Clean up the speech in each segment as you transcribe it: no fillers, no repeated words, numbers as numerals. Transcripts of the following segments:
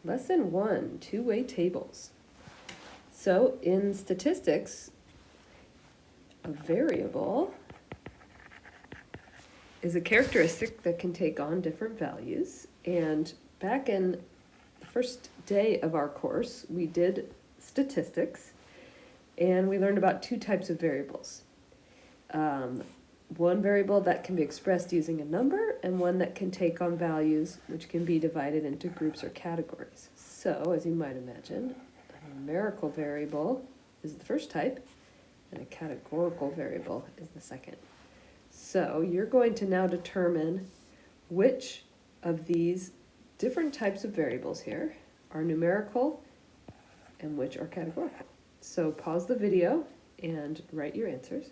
Lesson 1, two-way tables. So in statistics, a variable is a characteristic that can take on different values. And back in the first day of our course, we did statistics, and we learned about two types of variables. One variable that can be expressed using a number, and one that can take on values which can be divided into groups or categories. So, as you might imagine, a numerical variable is the first type, and a categorical variable is the second. So, you're going to now determine which of these different types of variables here are numerical and which are categorical. So, pause the video and write your answers.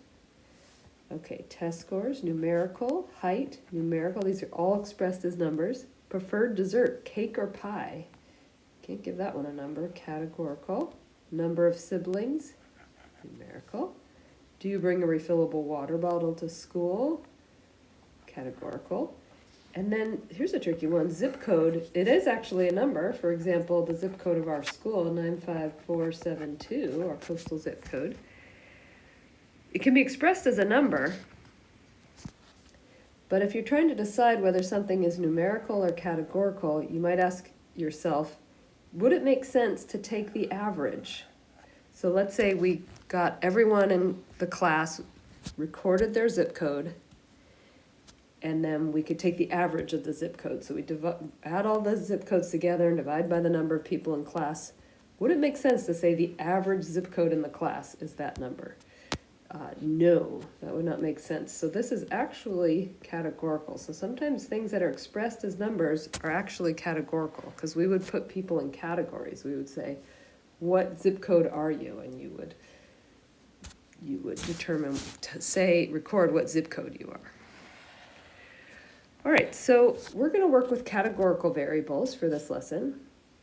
Okay, test scores, numerical, height, numerical, these are all expressed as numbers. Preferred dessert, cake or pie. Can't give that one a number. Categorical. Number of siblings, numerical. Do you bring a refillable water bottle to school? Categorical. And then here's a tricky one, zip code. It is actually a number. For example, the zip code of our school, 95472, our postal zip code. It can be expressed as a number, but if you're trying to decide whether something is numerical or categorical, you might ask yourself, would it make sense to take the average? So let's say we got everyone in the class recorded their zip code, and then we could take the average of the zip code. So we add all the zip codes together and divide by the number of people in class. Would it make sense to say the average zip code in the class is that number? No, that would not make sense. So this is actually categorical. So sometimes things that are expressed as numbers are actually categorical, because we would put people in categories. We would say, what zip code are you? And you would determine to say, record what zip code you are. All right, so we're going to work with categorical variables for this lesson.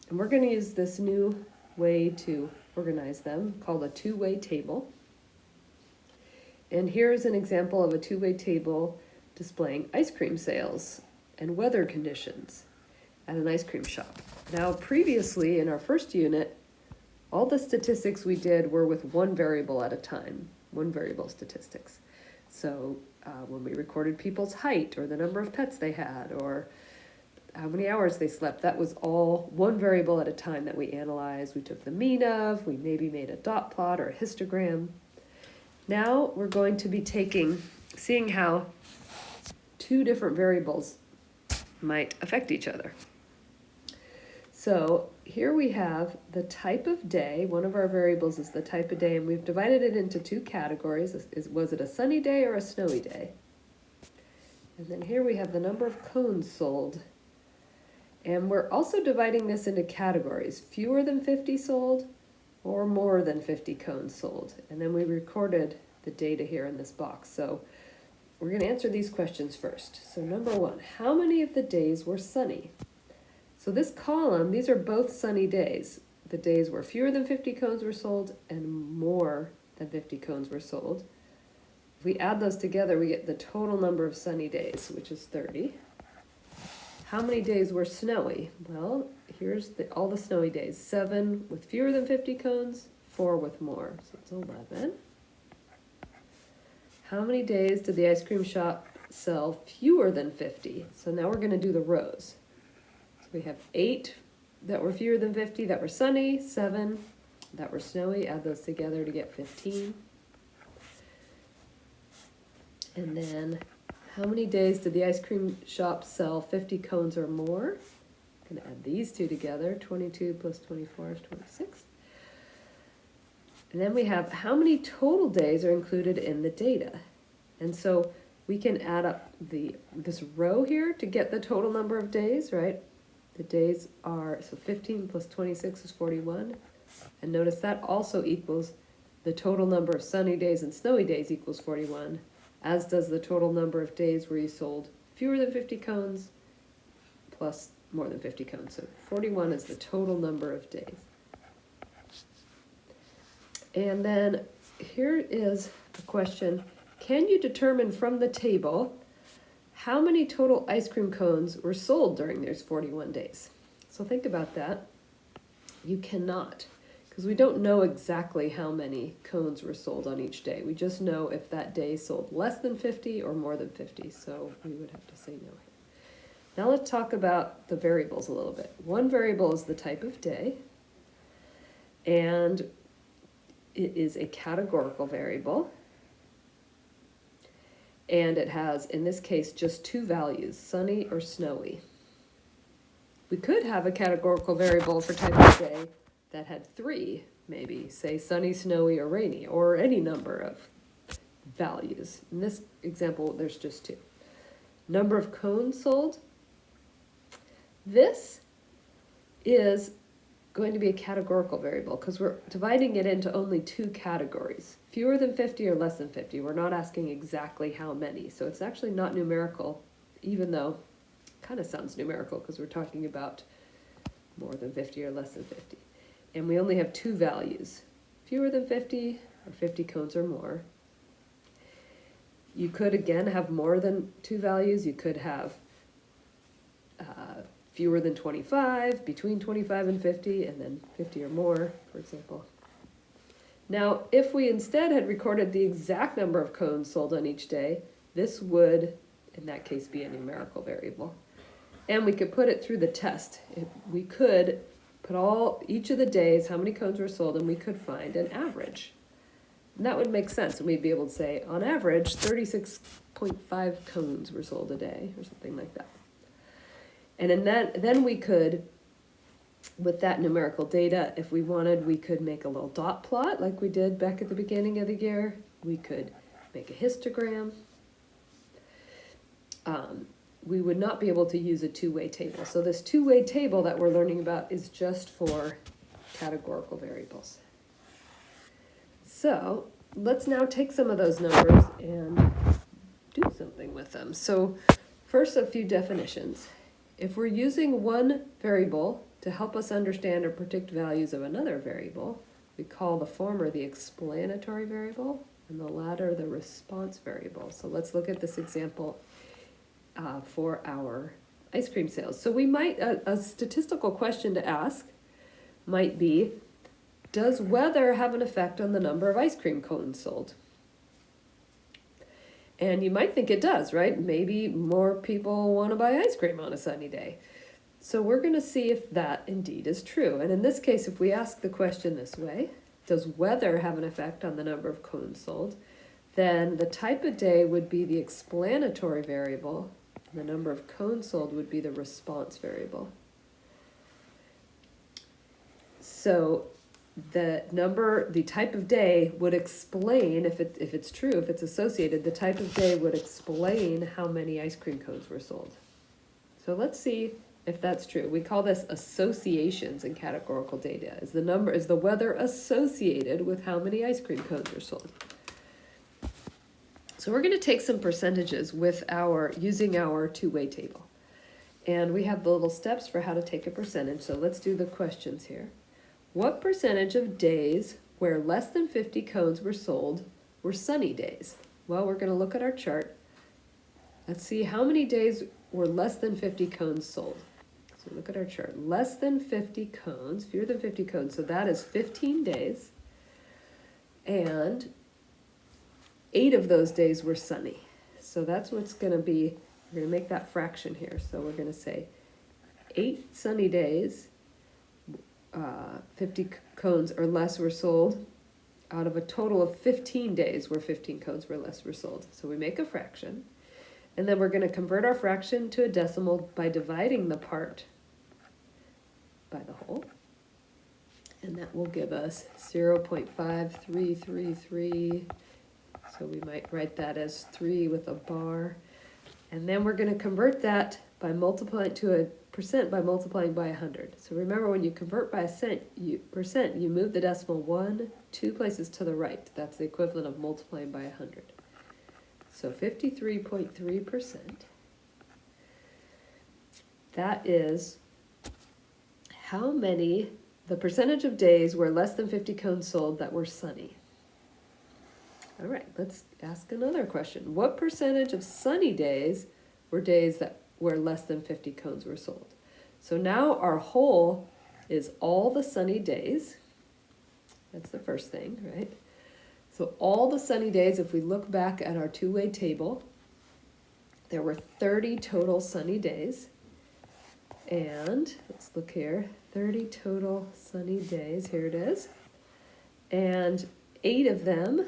And we're going to use this new way to organize them called a two-way table. And here's an example of a two-way table displaying ice cream sales and weather conditions at an ice cream shop. Now, previously in our first unit, all the statistics we did were with one variable at a time, one variable statistics. So when we recorded people's height or the number of pets they had or how many hours they slept, that was all one variable at a time that we analyzed. We took the mean of, we maybe made a dot plot or a histogram. Now we're going to be seeing how two different variables might affect each other. So here we have the type of day. One of our variables is the type of day, and we've divided it into two categories. Was it a sunny day or a snowy day? And then here we have the number of cones sold. And we're also dividing this into categories, fewer than 50 sold or more than 50 cones sold. And then we recorded the data here in this box. So we're going to answer these questions first. So number one, how many of the days were sunny? So this column, these are both sunny days. The days where fewer than 50 cones were sold and more than 50 cones were sold. If we add those together, we get the total number of sunny days, which is 30. How many days were snowy? Well, here's all the snowy days. 7 with fewer than 50 cones, 4 with more, so it's 11. How many days did the ice cream shop sell fewer than 50? So now we're going to do the rows. So we have 8 that were fewer than 50 that were sunny, 7 that were snowy. Add those together to get 15. And then how many days did the ice cream shop sell 50 cones or more? I'm going to add these two together. 22 plus 24 is 26. And then we have how many total days are included in the data. And so we can add up this row here to get the total number of days, right? The days are, so 15 plus 26 is 41. And notice that also equals the total number of sunny days and snowy days equals 41. As does the total number of days where you sold fewer than 50 cones plus more than 50 cones. So 41 is the total number of days. And then here is a question. Can you determine from the table how many total ice cream cones were sold during those 41 days? So think about that. You cannot, because we don't know exactly how many cones were sold on each day. We just know if that day sold less than 50 or more than 50, so we would have to say no here. Now let's talk about the variables a little bit. One variable is the type of day, and it is a categorical variable, and it has, in this case, just two values, sunny or snowy. We could have a categorical variable for type of day that had three, maybe, say sunny, snowy, or rainy, or any number of values. In this example, there's just two. Number of cones sold. This is going to be a categorical variable because we're dividing it into only two categories, fewer than 50 or less than 50. We're not asking exactly how many, so it's actually not numerical, even though it kind of sounds numerical because we're talking about more than 50 or less than 50. And we only have two values, fewer than 50 or 50 cones or more. You could, again, have more than two values. You could have fewer than 25, between 25 and 50, and then 50 or more, for example. Now, if we instead had recorded the exact number of cones sold on each day, this would, in that case, be a numerical variable. And we could put it through the test. We could put each of the days, how many cones were sold, and we could find an average. And that would make sense, and we'd be able to say, on average, 36.5 cones were sold a day, or something like that. And in that, then we could, with that numerical data, if we wanted, we could make a little dot plot like we did back at the beginning of the year. We could make a histogram. We would not be able to use a two-way table. So this two-way table that we're learning about is just for categorical variables. So let's now take some of those numbers and do something with them. So first, a few definitions. If we're using one variable to help us understand or predict values of another variable, we call the former the explanatory variable and the latter the response variable. So let's look at this example for our ice cream sales. So we might, a statistical question to ask might be, does weather have an effect on the number of ice cream cones sold? And you might think it does, right? Maybe more people want to buy ice cream on a sunny day. So we're going to see if that indeed is true. And in this case, if we ask the question this way, does weather have an effect on the number of cones sold? Then the type of day would be the explanatory variable, and the number of cones sold would be the response variable. So the type of day would explain, if it's true, if it's associated, the type of day would explain how many ice cream cones were sold. So let's see if that's true. We call this associations in categorical data. Is the weather associated with how many ice cream cones are sold? So we're going to take some percentages using our two-way table. And we have the little steps for how to take a percentage. So let's do the questions here. What percentage of days where less than 50 cones were sold were sunny days? Well, we're going to look at our chart. Let's see how many days were less than 50 cones sold. So look at our chart. Less than 50 cones, fewer than 50 cones. So that is 15 days. And 8 of those days were sunny. So that's what's going to be, we're going to make that fraction here. So we're going to say 8 sunny days, 50 cones or less were sold out of a total of 15 days where 15 cones or less were sold. So we make a fraction, and then we're going to convert our fraction to a decimal by dividing the part by the whole, and that will give us 0.5333. So we might write that as 3 with a bar, and then we're going to convert that by multiplying to a percent by multiplying by 100. So remember, when you convert by percent, you move the decimal 2 places to the right. That's the equivalent of multiplying by 100. So 53.3%. That is the percentage of days where less than 50 cones sold that were sunny. All right, let's ask another question. What percentage of sunny days were days where less than 50 cones were sold? So now our whole is all the sunny days. That's the first thing, right? So all the sunny days, if we look back at our two-way table, there were 30 total sunny days. And let's look here, 30 total sunny days, here it is. And 8 of them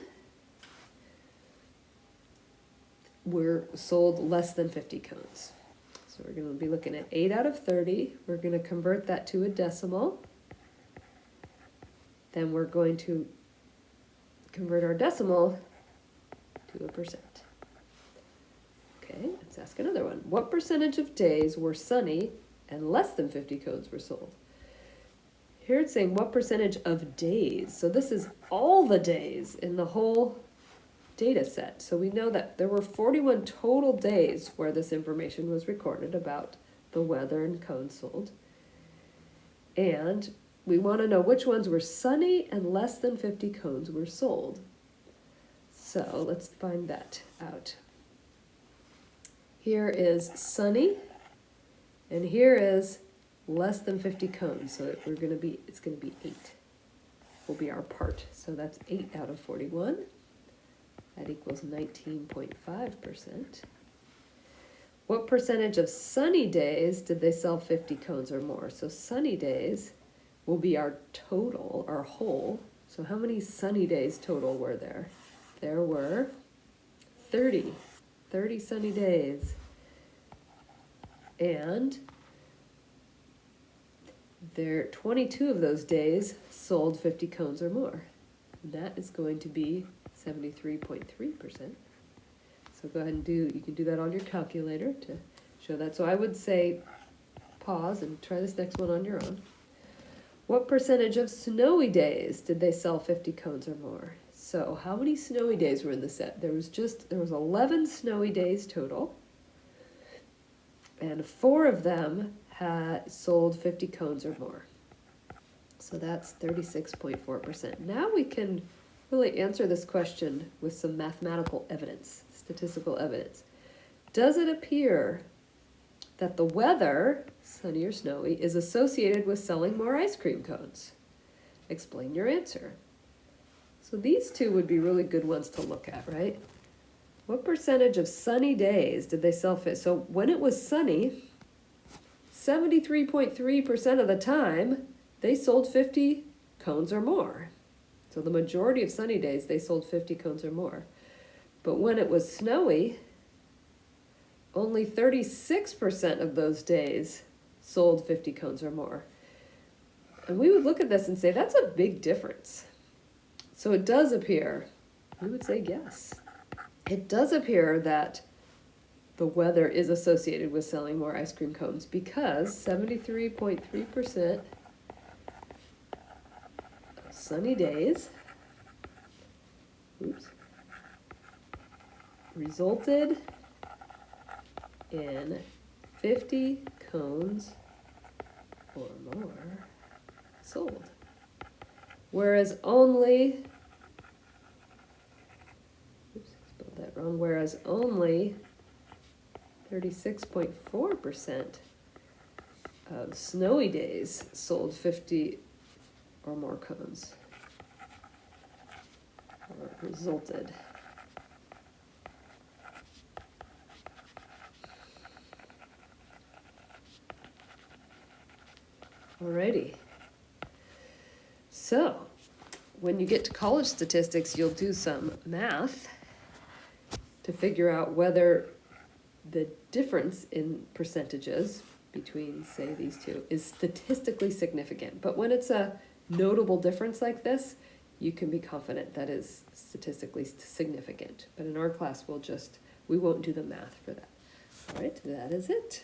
were sold less than 50 cones. So we're going to be looking at 8 out of 30. We're going to convert that to a decimal. Then we're going to convert our decimal to a percent. Okay, let's ask another one. What percentage of days were sunny and less than 50 cones were sold? Here it's saying what percentage of days. So this is all the days in the whole data set. So we know that there were 41 total days where this information was recorded about the weather and cones sold. And we want to know which ones were sunny and less than 50 cones were sold. So let's find that out. Here is sunny, and here is less than 50 cones. So it's going to be 8 will be our part. So that's 8 out of 41. That equals 19.5%. What percentage of sunny days did they sell 50 cones or more? So sunny days will be our total, our whole. So how many sunny days total were there? There were 30 sunny days. And 22 of those days sold 50 cones or more. And that is going to be 73.3%. So go ahead and you can do that on your calculator to show that. So I would say pause and try this next one on your own. What percentage of snowy days did they sell 50 cones or more? So how many snowy days were in the set? There was 11 snowy days total, and 4 of them had sold 50 cones or more. So that's 36.4%. Now we can really answer this question with some mathematical evidence, statistical evidence. Does it appear that the weather, sunny or snowy, is associated with selling more ice cream cones? Explain your answer. So these two would be really good ones to look at, right? What percentage of sunny days did they sell fit? So when it was sunny, 73.3% of the time, they sold 50 cones or more. So the majority of sunny days, they sold 50 cones or more. But when it was snowy, only 36% of those days sold 50 cones or more. And we would look at this and say, that's a big difference. So it does appear, we would say yes. It does appear that the weather is associated with selling more ice cream cones because 73.3% sunny days resulted in 50 cones or more sold. Whereas only, spelled that wrong, whereas only 36.4% of snowy days sold 50 or more cones, or resulted. Alrighty. So, when you get to college statistics, you'll do some math to figure out whether the difference in percentages between, say, these two is statistically significant. But when it's a notable difference like this, you can be confident that is statistically significant. But in our class, we won't do the math for that. All right, that is it.